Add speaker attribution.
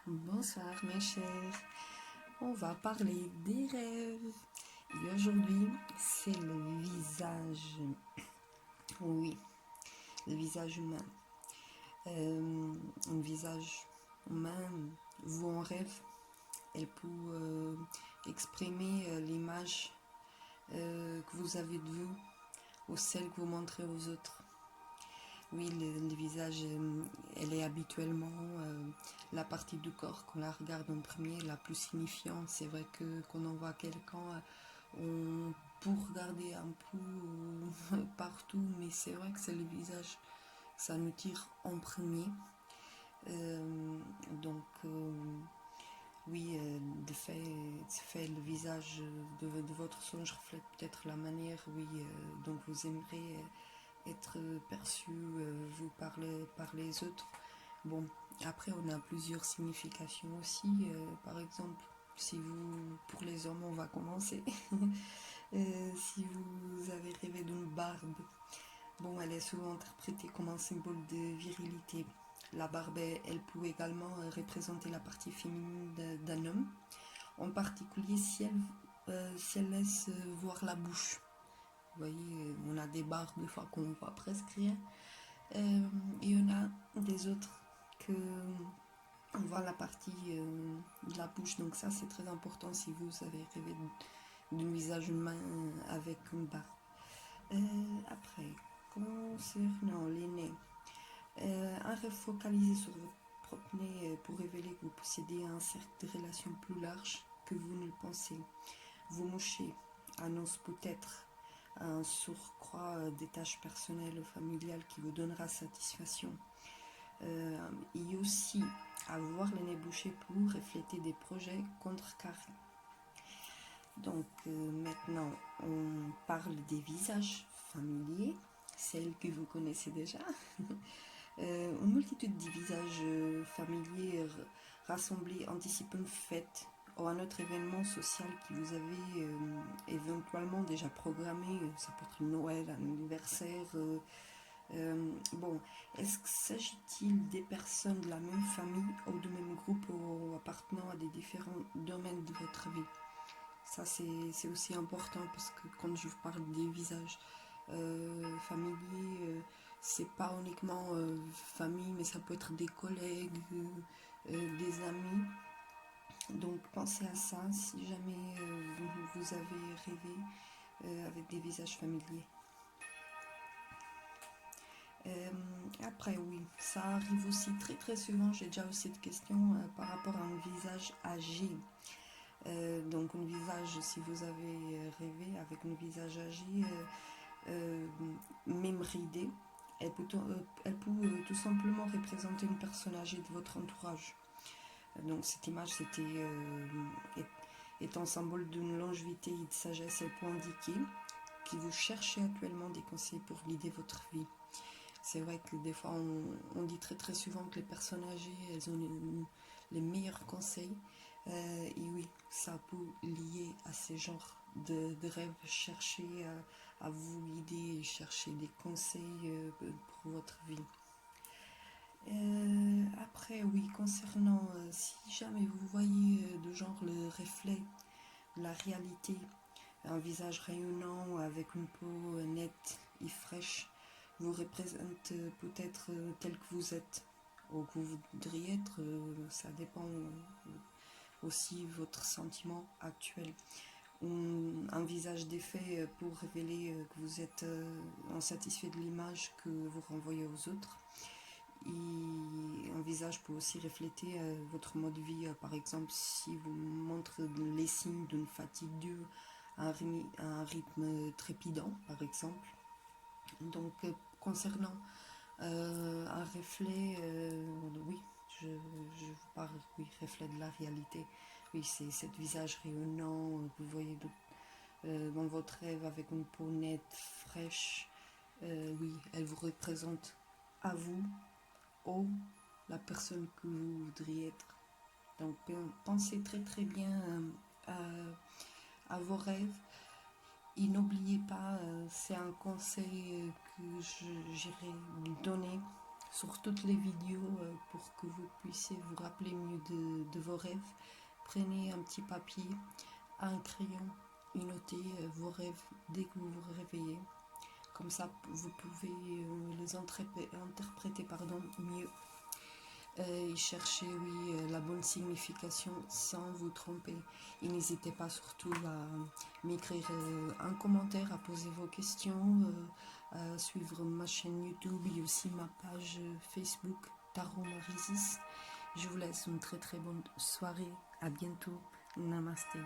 Speaker 1: Bonsoir mes chers, on va parler des rêves. Et aujourd'hui, c'est le visage, oui, le visage humain. Un visage humain, vous en rêve, elle peut exprimer l'image que vous avez de vous ou celle que vous montrez aux autres. Oui, le visage, elle est habituellement la partie du corps qu'on la regarde en premier, la plus signifiante. C'est vrai que quand on voit quelqu'un, on peut regarder un peu partout, mais c'est vrai que c'est le visage, ça nous tire en premier. Donc, oui, de fait, le visage de votre songe reflète peut-être la manière, oui, dont vous aimerez être perçu, vu par les autres. Bon, après, on a plusieurs significations aussi. Par exemple, si vous, pour les hommes, on va commencer. Si vous avez rêvé d'une barbe, bon, elle est souvent interprétée comme un symbole de virilité. La barbe, elle peut également représenter la partie féminine d'un homme, en particulier si elle laisse voir la bouche. Vous voyez, on a des barbes des fois qu'on voit presque rien. Il y en a des autres que on voit la partie de la bouche. Donc ça, c'est très important si vous avez rêvé d'un visage humain avec une barbe. Après, concernant les nez, un rêve focalisé sur votre propre nez pour révéler que vous possédez un cercle de relations plus large que vous ne le pensez. Vous mouchez annonce peut-être un surcroît des tâches personnelles ou familiales qui vous donnera satisfaction. Et aussi, avoir le nez bouché pour refléter des projets contrecarrés. Donc maintenant, on parle des visages familiers, celles que vous connaissez déjà. Une multitude de visages familiers rassemblés anticipent une fête ou un autre événement social qui vous avez éventuellement déjà programmé. Ça peut être Noël, un anniversaire. Bon, est-ce que s'agit-il des personnes de la même famille ou du même groupe ou appartenant à des différents domaines de votre vie? Ça, c'est aussi important parce que quand je parle des visages familiers, c'est pas uniquement famille, mais ça peut être des collègues, des amis. Donc pensez à ça si jamais vous avez rêvé avec des visages familiers. Après, oui, ça arrive aussi très très souvent. J'ai déjà aussi cette question par rapport à un visage âgé. Donc, un visage, si vous avez rêvé avec un visage âgé, même ridé, elle peut tout simplement représenter une personne âgée de votre entourage. Donc, cette image, est un symbole d'une longévité et de sagesse. Elle peut indiquer que vous cherchez actuellement des conseils pour guider votre vie. C'est vrai que des fois, on dit très très souvent que les personnes âgées, elles ont les meilleurs conseils. Et oui, ça peut lier à ces genres de rêves, chercher à vous guider, chercher des conseils pour votre vie. Après, oui, concernant si jamais vous voyez de genre le reflet, la réalité, un visage rayonnant avec une peau nette et fraîche, vous représente peut-être tel que vous êtes ou que vous voudriez être, ça dépend aussi votre sentiment actuel. Un visage défait pour révéler que vous êtes insatisfait de l'image que vous renvoyez aux autres. Et un visage peut aussi refléter votre mode de vie. Par exemple, si vous montrez les signes d'une fatigue due à un rythme trépidant, par exemple. Donc, concernant un reflet, oui, je vous parle, oui, reflet de la réalité. Oui, c'est ce visage rayonnant que vous voyez dans votre rêve avec une peau nette, fraîche. Oui, elle vous représente à vous ou la personne que vous voudriez être. Donc, pensez très très bien à vos rêves. Et n'oubliez pas, c'est un conseil que j'irai donner sur toutes les vidéos pour que vous puissiez vous rappeler mieux de vos rêves. Prenez un petit papier, un crayon et notez vos rêves dès que vous vous réveillez. Comme ça, vous pouvez les interpréter mieux et chercher la bonne signification sans vous tromper. Et n'hésitez pas surtout à m'écrire un commentaire, à poser vos questions, à suivre ma chaîne YouTube et aussi ma page Facebook Tarot Marisis. Je vous laisse une très très bonne soirée. À bientôt. Namasté.